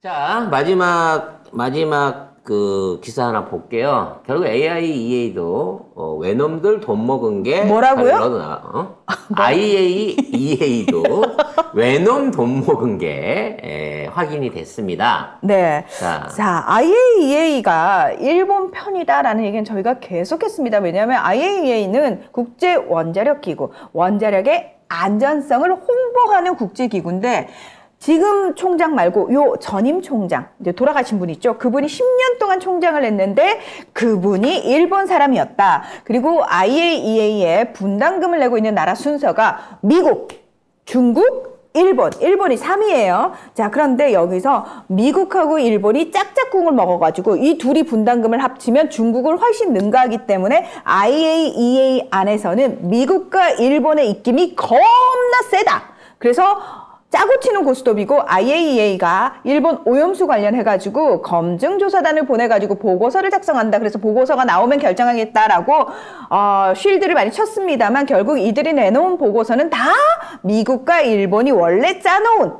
자, 마지막 그 기사 하나 볼게요. 결국 IAEA도 외놈들 돈 먹은 게 뭐라고요? IAEA도 외놈 돈 먹은 게 확인이 됐습니다. 네. 자, IAEA가 일본 편이다라는 얘기는 저희가 계속했습니다. 왜냐하면 IAEA는 국제 원자력 기구, 원자력의 안전성을 홍보하는 국제기구인데 지금 총장 말고 요 전임 총장, 이제 돌아가신 분 있죠. 그분이 10년 동안 총장을 했는데 그분이 일본 사람이었다. 그리고 IAEA에 분담금을 내고 있는 나라 순서가 미국, 중국, 일본이 3위예요. 자, 그런데 여기서 미국하고 일본이 짝짝꿍을 먹어가지고 이 둘이 분담금을 합치면 중국을 훨씬 능가하기 때문에 IAEA 안에서는 미국과 일본의 입김이 겁나 세다. 그래서 짜고 치는 고스톱이고 IAEA가 일본 오염수 관련해가지고 검증조사단을 보내가지고 보고서를 작성한다. 그래서 보고서가 나오면 결정하겠다라고 쉴드를 많이 쳤습니다만 결국 이들이 내놓은 보고서는 다 미국과 일본이 원래 짜놓은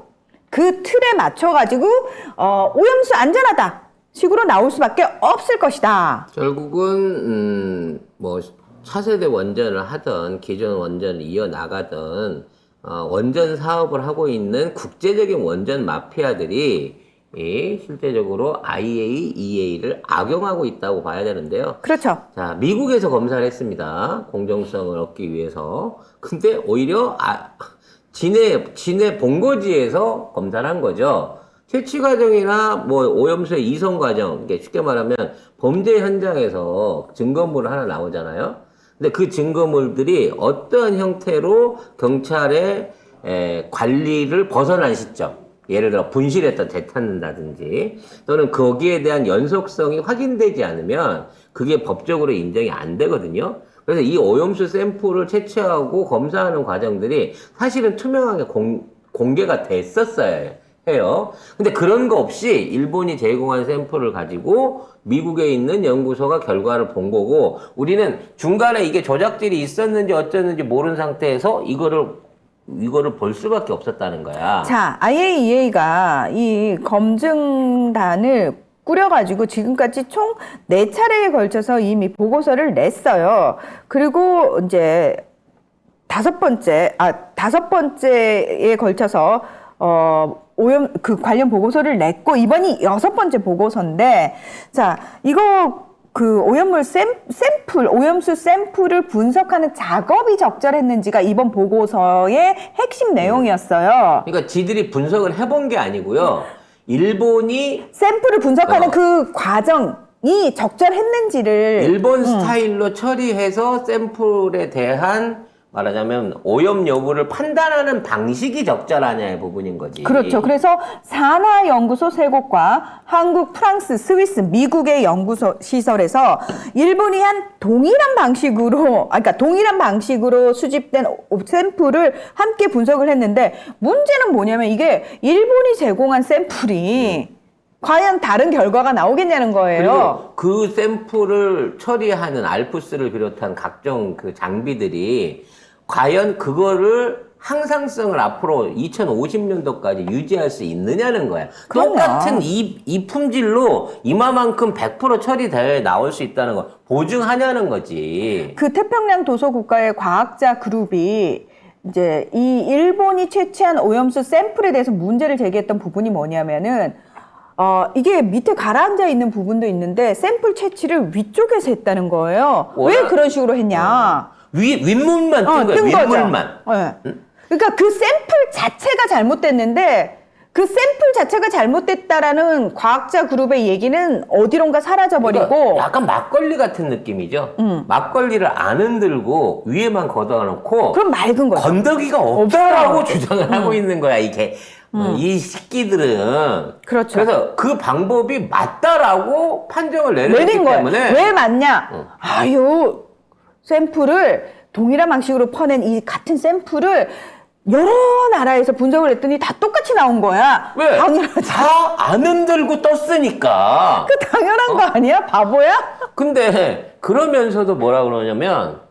그 틀에 맞춰가지고 오염수 안전하다 식으로 나올 수밖에 없을 것이다. 결국은 뭐 차세대 원전을 하던 기존 원전을 이어나가던 원전 사업을 하고 있는 국제적인 원전 마피아들이 실제적으로 IAEA를 악용하고 있다고 봐야 되는데요. 그렇죠. 자, 미국에서 검사를 했습니다. 공정성을 얻기 위해서. 근데 오히려 진해 본거지에서 검사를 한 거죠. 채취 과정이나 뭐 오염수의 이송 과정, 쉽게 말하면 범죄 현장에서 증거물 하나 나오잖아요. 근데 그 증거물들이 어떤 형태로 경찰의 관리를 벗어난 시점, 예를 들어 분실했던 되찾는다든지 또는 거기에 대한 연속성이 확인되지 않으면 그게 법적으로 인정이 안 되거든요. 그래서 이 오염수 샘플을 채취하고 검사하는 과정들이 사실은 투명하게 공개가 됐었어야 해요. 근데 그런 거 없이 일본이 제공한 샘플을 가지고 미국에 있는 연구소가 결과를 본 거고 우리는 중간에 이게 조작질이 있었는지 어쩌는지 모르는 상태에서 이거를 볼 수밖에 없었다는 거야. 자, IAEA가 이 검증단을 꾸려가지고 지금까지 총 4차례에 걸쳐서 이미 보고서를 냈어요. 그리고 이제 다섯 번째에 걸쳐서 관련 보고서를 냈고, 이번이 6번째 보고서인데, 자, 이거, 오염수 샘플을 분석하는 작업이 적절했는지가 이번 보고서의 핵심 내용이었어요. 그러니까 지들이 분석을 해본 게 아니고요. 일본이 샘플을 분석하는 그 과정이 적절했는지를. 일본 스타일로 처리해서 샘플에 대한 말하자면 오염 여부를 판단하는 방식이 적절하냐의 부분인 거지. 그렇죠. 그래서 산하연구소 3곳과 한국, 프랑스, 스위스, 미국의 연구소 시설에서 일본이 한 동일한 방식으로 수집된 샘플을 함께 분석을 했는데 문제는 뭐냐면 이게 일본이 제공한 샘플이 과연 다른 결과가 나오겠냐는 거예요. 그리고 그 샘플을 처리하는 알프스를 비롯한 각종 그 장비들이 과연 그거를 항상성을 앞으로 2050년도까지 유지할 수 있느냐는 거야. 그럼요. 똑같은 이 품질로 이마만큼 100% 처리되어 나올 수 있다는 거 보증하냐는 거지. 그 태평양 도서 국가의 과학자 그룹이 이제 이 일본이 채취한 오염수 샘플에 대해서 문제를 제기했던 부분이 뭐냐면은 이게 밑에 가라앉아 있는 부분도 있는데 샘플 채취를 위쪽에서 했다는 거예요. 왜 그런 식으로 했냐? 윗물만 뜬 거야. 윗물만. 네. 그러니까 그 샘플 자체가 잘못됐는데 그 샘플 자체가 잘못됐다라는 과학자 그룹의 얘기는 어디론가 사라져버리고. 그러니까 약간 막걸리 같은 느낌이죠. 막걸리를 안 흔들고 위에만 걷어놓고 그럼 맑은 거죠. 건더기가 없다라고 주장을 하고 있는 거야 이게. 이 새끼들은. 그렇죠. 그래서 그 방법이 맞다라고 판정을 내렸기 때문에. 왜 맞냐? 샘플을 동일한 방식으로 퍼낸 이 같은 샘플을 여러 나라에서 분석을 했더니 다 똑같이 나온 거야. 왜? 당연하지. 다 안 흔들고 떴으니까. 그 당연한 거 아니야? 바보야? 근데 그러면서도 뭐라 그러냐면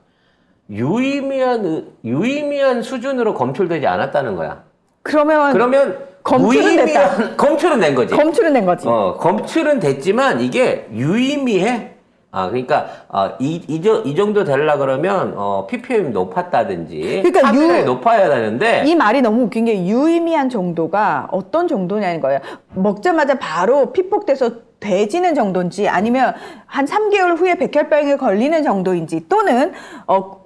유의미한 수준으로 검출되지 않았다는 거야. 그러면 검출은 됐다. 검출은 된 거지. 검출은 된 거지. 검출은 됐지만 이게 유의미해. 그러니까 이 정도 되려 그러면 ppm이 높았다든지 그러니까 카메라에 높아야 되는데 이 말이 너무 웃긴 게 유의미한 정도가 어떤 정도냐는 거예요. 먹자마자 바로 피폭돼서 돼지는 정도인지 아니면 한 3개월 후에 백혈병에 걸리는 정도인지 또는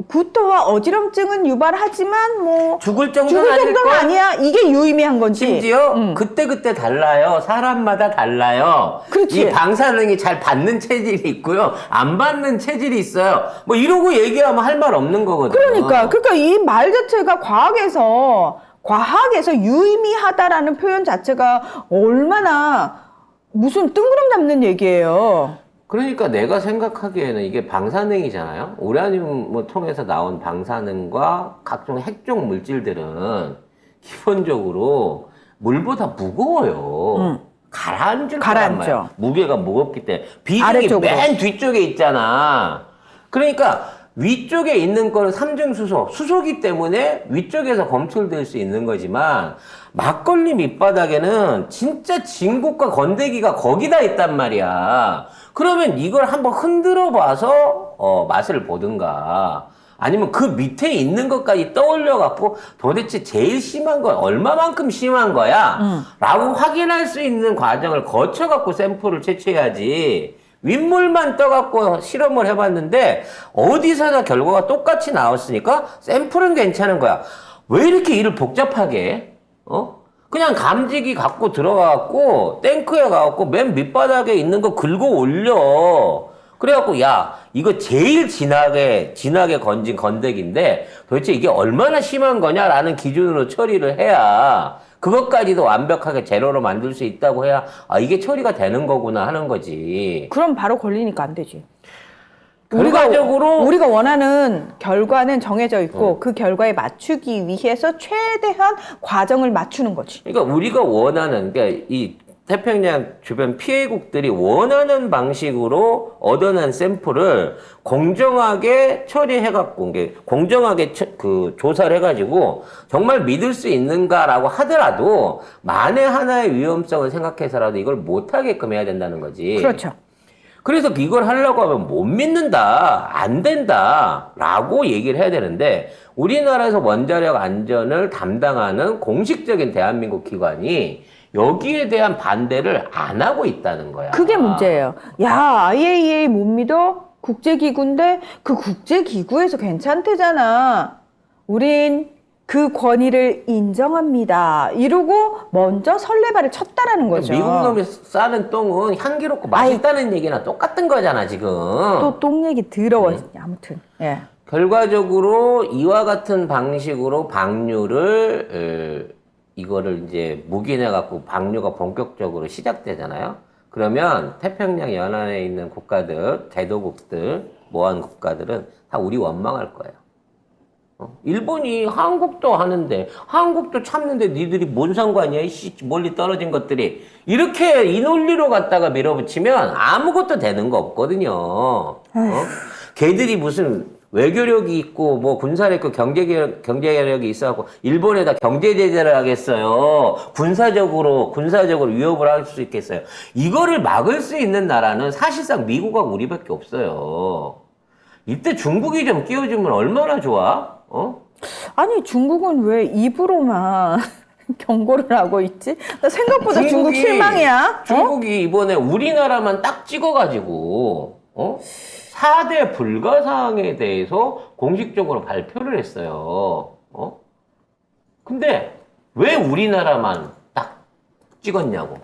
구토와 어지럼증은 유발하지만 뭐 죽을 정도는 아니야. 이게 유의미한 건지. 심지어 그때 달라요. 사람마다 달라요. 그렇지. 이 방사능이 잘 받는 체질이 있고요. 안 받는 체질이 있어요. 뭐 이러고 얘기하면 할 말 없는 거거든요. 그러니까 이 말 자체가 과학에서 유의미하다라는 표현 자체가 얼마나 무슨 뜬구름 잡는 얘기예요. 그러니까 내가 생각하기에는 이게 방사능이잖아요. 우라늄을 통해서 나온 방사능과 각종 핵종 물질들은 기본적으로 물보다 무거워요. 가라앉을 거란 말이야. 무게가 무겁기 때문에. 비중이 아래쪽으로. 맨 뒤쪽에 있잖아. 그러니까 위쪽에 있는 거는 삼중수소, 수소기 때문에 위쪽에서 검출될 수 있는 거지만 막걸리 밑바닥에는 진짜 진국과 건더기가 거기다 있단 말이야. 그러면 이걸 한번 흔들어 봐서 맛을 보든가 아니면 그 밑에 있는 것까지 떠올려 갖고 도대체 제일 심한 건 얼마만큼 심한 거야? 라고 확인할 수 있는 과정을 거쳐 갖고 샘플을 채취해야지. 윗물만 떠갖고 실험을 해봤는데 어디서나 결과가 똑같이 나왔으니까 샘플은 괜찮은 거야. 왜 이렇게 일을 복잡하게 해? 그냥 감지기 갖고 들어가갖고 탱크에 가갖고 맨 밑바닥에 있는 거 긁어 올려. 그래갖고 야 이거 제일 진하게 건진 건더기인데 도대체 이게 얼마나 심한 거냐라는 기준으로 처리를 해야 그것까지도 완벽하게 제로로 만들 수 있다고 해야 이게 처리가 되는 거구나 하는 거지. 그럼 바로 걸리니까 안 되지. 결과적으로 우리가 원하는 결과는 정해져 있고 그 결과에 맞추기 위해서 최대한 과정을 맞추는 거지. 그러니까 우리가 원하는 그러니까 이 태평양 주변 피해국들이 원하는 방식으로 얻어낸 샘플을 공정하게 처리해갖고, 공정하게 조사를 해가지고 정말 믿을 수 있는가라고 하더라도 만에 하나의 위험성을 생각해서라도 이걸 못하게끔 해야 된다는 거지. 그렇죠. 그래서 이걸 하려고 하면 못 믿는다, 안 된다, 라고 얘기를 해야 되는데, 우리나라에서 원자력 안전을 담당하는 공식적인 대한민국 기관이 여기에 대한 반대를 안 하고 있다는 거야. 그게 문제예요. 야, IAEA 못 믿어? 국제기구인데 그 국제기구에서 괜찮대잖아. 우린 그 권위를 인정합니다. 이러고 먼저 설레발을 쳤다라는 거죠. 미국 놈이 싸는 똥은 향기롭고 맛있다는 얘기나 똑같은 거잖아, 지금. 또 똥 얘기 더러워. 아무튼. 예. 결과적으로 이와 같은 방식으로 방류를 이거를 이제 묵인해 갖고 방류가 본격적으로 시작되잖아요. 그러면 태평양 연안에 있는 국가들, 대도국들, 모한 국가들은 다 우리 원망할 거예요. 일본이 한국도 하는데 한국도 참는데 니들이 뭔 상관이야? 이씨 멀리 떨어진 것들이 이렇게 이 논리로 갖다가 밀어붙이면 아무것도 되는 거 없거든요. 걔들이 무슨 외교력이 있고 뭐 군사력이 있고 경제력이 있어갖고 일본에다 경제 제재를 하겠어요. 군사적으로 위협을 할 수 있겠어요. 이거를 막을 수 있는 나라는 사실상 미국하고 우리밖에 없어요. 이때 중국이 좀 끼워주면 얼마나 좋아? 아니 중국은 왜 입으로만 경고를 하고 있지? 나 생각보다 중국 실망이야. 중국이 이번에 우리나라만 딱 찍어가지고 4대 불가사항에 대해서 공식적으로 발표를 했어요. 근데 왜 우리나라만 딱 찍었냐고.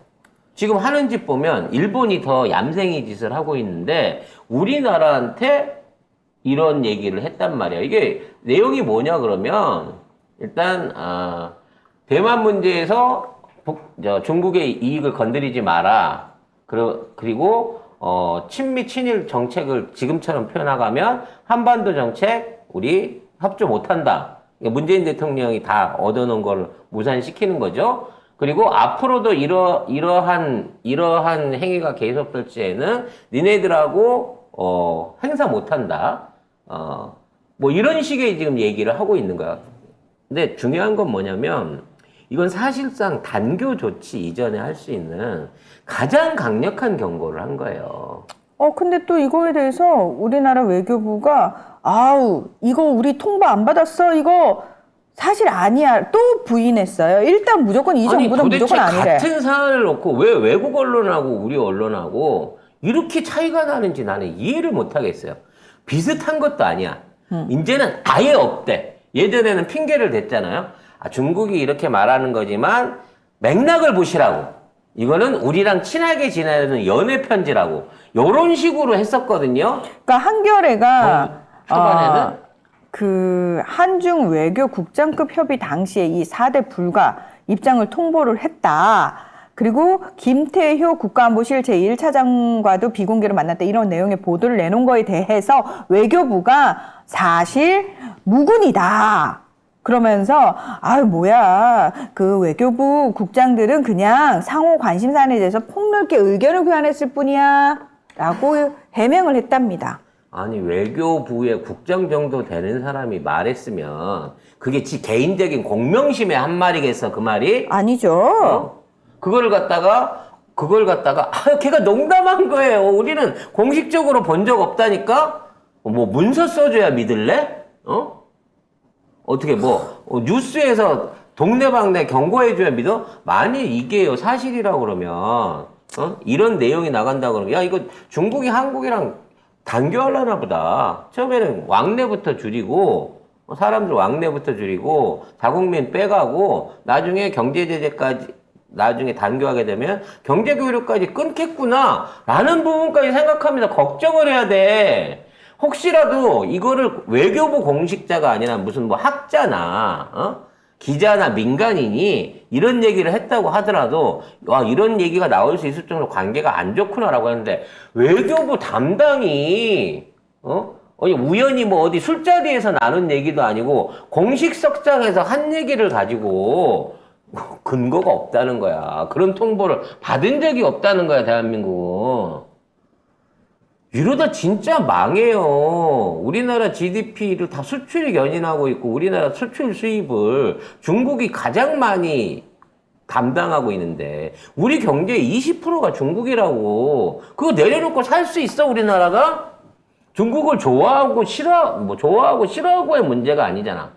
지금 하는 짓 보면 일본이 더 얌생이 짓을 하고 있는데 우리나라한테 이런 얘기를 했단 말이야. 이게 내용이 뭐냐 그러면 일단 대만 문제에서 중국의 이익을 건드리지 마라. 그리고 친미 친일 정책을 지금처럼 펴나가면 한반도 정책 우리 협조 못한다. 문재인 대통령이 다 얻어놓은 걸 무산시키는 거죠. 그리고 앞으로도 이러한 행위가 계속될 시에는 니네들하고 행사 못한다. 뭐 이런 식의 지금 얘기를 하고 있는 거야. 근데 중요한 건 뭐냐면 이건 사실상 단교 조치 이전에 할 수 있는 가장 강력한 경고를 한 거예요. 근데 또 이거에 대해서 우리나라 외교부가 아우, 이거 우리 통보 안 받았어. 이거 사실 아니야. 또 부인했어요. 일단 무조건 이 정부는 무조건 아니래. 같은 사안을 놓고 왜 외국 언론하고 우리 언론하고 이렇게 차이가 나는지 나는 이해를 못 하겠어요. 비슷한 것도 아니야. 이제는 아예 없대. 예전에는 핑계를 댔잖아요. 중국이 이렇게 말하는 거지만 맥락을 보시라고. 이거는 우리랑 친하게 지내는 연애 편지라고. 요런 식으로 했었거든요. 그러니까 한겨레가 초반에는 그 한중 외교 국장급 협의 당시에 이 4대 불가 입장을 통보를 했다. 그리고 김태효 국가안보실 제1차장과도 비공개로 만났다. 이런 내용의 보도를 내놓은 거에 대해서 외교부가 사실 무근이다. 그러면서 뭐야, 그 외교부 국장들은 그냥 상호 관심사안에 대해서 폭넓게 의견을 교환했을 뿐이야 라고 해명을 했답니다. 아니 외교부의 국장 정도 되는 사람이 말했으면 그게 지 개인적인 공명심의 한 말이겠어, 그 말이? 아니죠. 그걸 갖다가 걔가 농담한 거예요. 우리는 공식적으로 본 적 없다니까? 뭐 문서 써줘야 믿을래? 어떻게 뉴스에서 동네방네 경고해줘야 믿어? 만약 이게요 사실이라고 그러면 이런 내용이 나간다 그러면 야 이거 중국이 한국이랑 단교하려나 보다. 처음에는 왕래부터 줄이고 사람들 왕래부터 줄이고 자국민 빼가고 나중에 경제제재까지 나중에 단교하게 되면 경제교류까지 끊겠구나 라는 부분까지 생각합니다. 걱정을 해야 돼. 혹시라도 이거를 외교부 공식자가 아니라 무슨 학자나 기자나 민간인이 이런 얘기를 했다고 하더라도 이런 얘기가 나올 수 있을 정도로 관계가 안 좋구나라고 하는데 외교부 담당이 우연히 어디 술자리에서 나눈 얘기도 아니고 공식 석장에서 한 얘기를 가지고 근거가 없다는 거야. 그런 통보를 받은 적이 없다는 거야, 대한민국은. 이러다 진짜 망해요. 우리나라 GDP를 다 수출이 견인하고 있고 우리나라 수출 수입을 중국이 가장 많이 담당하고 있는데 우리 경제의 20%가 중국이라고. 그거 내려놓고 살 수 있어, 우리나라가? 중국을 좋아하고 싫어하고의 문제가 아니잖아.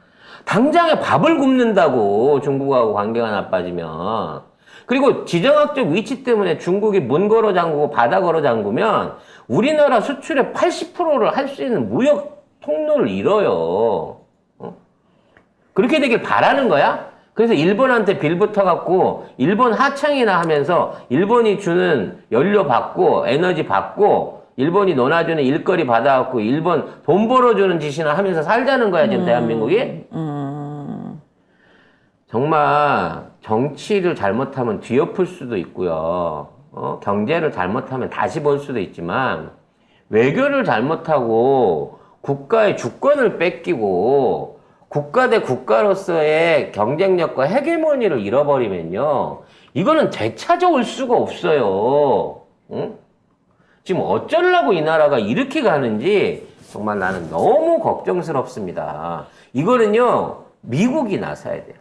당장에 밥을 굶는다고, 중국하고 관계가 나빠지면. 그리고 지정학적 위치 때문에 중국이 문 걸어 잠그고 바다 걸어 잠그면 우리나라 수출의 80%를 할 수 있는 무역 통로를 잃어요. 그렇게 되길 바라는 거야? 그래서 일본한테 빌붙어갖고 일본 하청이나 하면서 일본이 주는 연료 받고 에너지 받고 일본이 논아주는 일거리 받아갖고 일본 돈 벌어주는 짓이나 하면서 살자는 거야, 지금 대한민국이? 정말 정치를 잘못하면 뒤엎을 수도 있고요. 경제를 잘못하면 다시 볼 수도 있지만 외교를 잘못하고 국가의 주권을 뺏기고 국가 대 국가로서의 경쟁력과 헤게모니를 잃어버리면요. 이거는 되찾아올 수가 없어요. 응? 지금 어쩌려고 이 나라가 이렇게 가는지 정말 나는 너무 걱정스럽습니다. 이거는요, 미국이 나서야 돼요.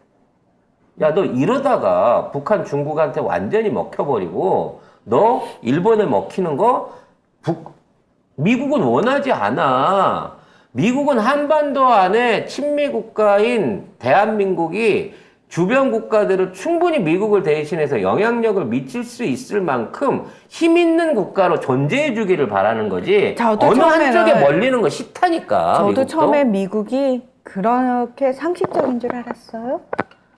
야, 너 이러다가 북한, 중국한테 완전히 먹혀버리고, 너 일본에 먹히는 거, 미국은 원하지 않아. 미국은 한반도 안에 친미 국가인 대한민국이 주변 국가들을 충분히 미국을 대신해서 영향력을 미칠 수 있을 만큼 힘 있는 국가로 존재해 주기를 바라는 거지. 어느 한쪽에 멀리는 거 싫다니까. 저도 미국도. 처음에 미국이 그렇게 상식적인 줄 알았어요.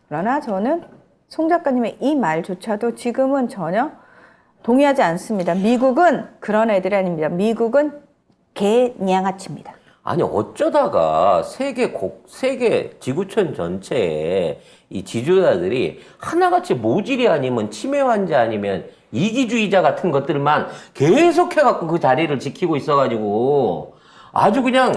그러나 저는 송 작가님의 이 말조차도 지금은 전혀 동의하지 않습니다. 미국은 그런 애들이 아닙니다. 미국은 개냥아치입니다. 아니 어쩌다가 세계 지구촌 전체에 이 지도자들이 하나같이 모질이 아니면 치매 환자 아니면 이기주의자 같은 것들만 계속해갖고 그 자리를 지키고 있어가지고 아주 그냥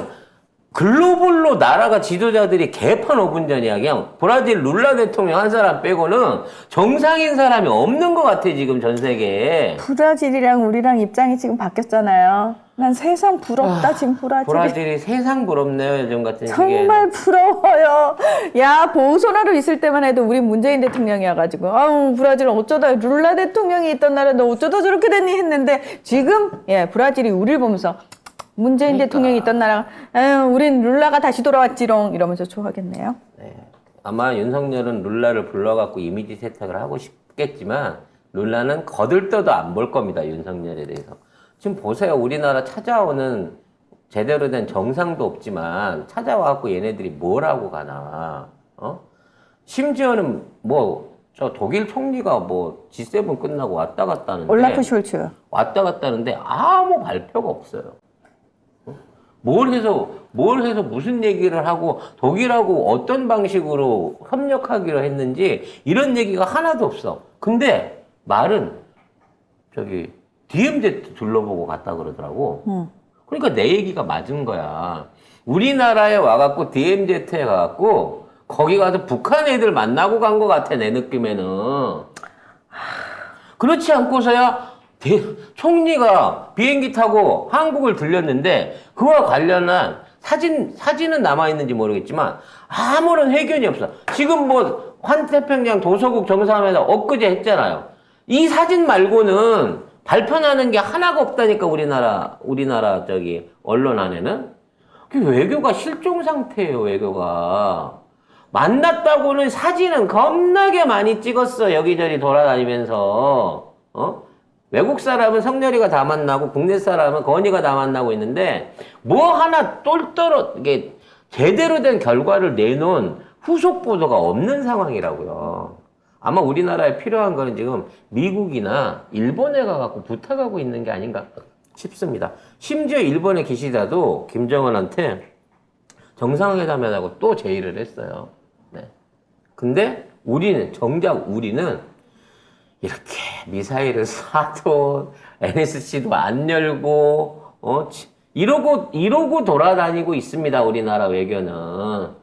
글로벌로 나라가 지도자들이 개판 5분 전이야. 그냥 브라질 룰라 대통령 한 사람 빼고는 정상인 사람이 없는 것 같아 지금 전 세계에. 브라질이랑 우리랑 입장이 지금 바뀌었잖아요. 난 세상 부럽다, 지금 브라질이. 브라질이 세상 부럽네요, 요즘 같은 시기에. 정말 부러워요. 야, 보우소나루 있을 때만 해도 우리 문재인 대통령이어가지고, 아우, 브라질은 어쩌다 룰라 대통령이 있던 나라인데 어쩌다 저렇게 됐니 했는데, 지금, 예, 브라질이 우리를 보면서, 문재인 그러니까. 대통령이 있던 나라, 아유, 우린 룰라가 다시 돌아왔지롱, 이러면서 좋아하겠네요. 네. 아마 윤석열은 룰라를 불러갖고 이미지 세탁을 하고 싶겠지만, 룰라는 거들떠도 안 볼 겁니다, 윤석열에 대해서. 지금 보세요. 우리나라 찾아오는 제대로 된 정상도 없지만 찾아와갖고 얘네들이 뭘 하고 가나. 심지어는 저 독일 총리가 G7 끝나고 왔다 갔다는데. 올라프 숄츠. 왔다 갔다는데 아무 발표가 없어요. 뭘 해서 무슨 얘기를 하고 독일하고 어떤 방식으로 협력하기로 했는지 이런 얘기가 하나도 없어. 근데 말은 DMZ 둘러보고 갔다 그러더라고. 그러니까 내 얘기가 맞은 거야. 우리나라에 와갖고 DMZ에 가갖고 거기 가서 북한 애들 만나고 간 것 같아, 내 느낌에는. 그렇지 않고서야 총리가 비행기 타고 한국을 들렸는데 그와 관련한 사진은 남아있는지 모르겠지만 아무런 회견이 없어. 지금 환태평양 도서국 정상회담 엊그제 했잖아요. 이 사진 말고는 발표나는 게 하나가 없다니까, 우리나라 언론 안에는. 외교가 실종 상태예요, 외교가. 만났다고는 사진은 겁나게 많이 찍었어, 여기저기 돌아다니면서. 외국 사람은 성렬이가 다 만나고, 국내 사람은 건희가 다 만나고 있는데, 하나 이게 제대로 된 결과를 내놓은 후속 보도가 없는 상황이라고요. 아마 우리나라에 필요한 거는 지금 미국이나 일본에 가갖고 부탁하고 있는 게 아닌가 싶습니다. 심지어 일본의 기시다도 김정은한테 정상회담하자고 또 제의를 했어요. 네. 근데 정작 우리는 이렇게 미사일을 쏴도 NSC도 안 열고, 이러고 돌아다니고 있습니다, 우리나라 외교는.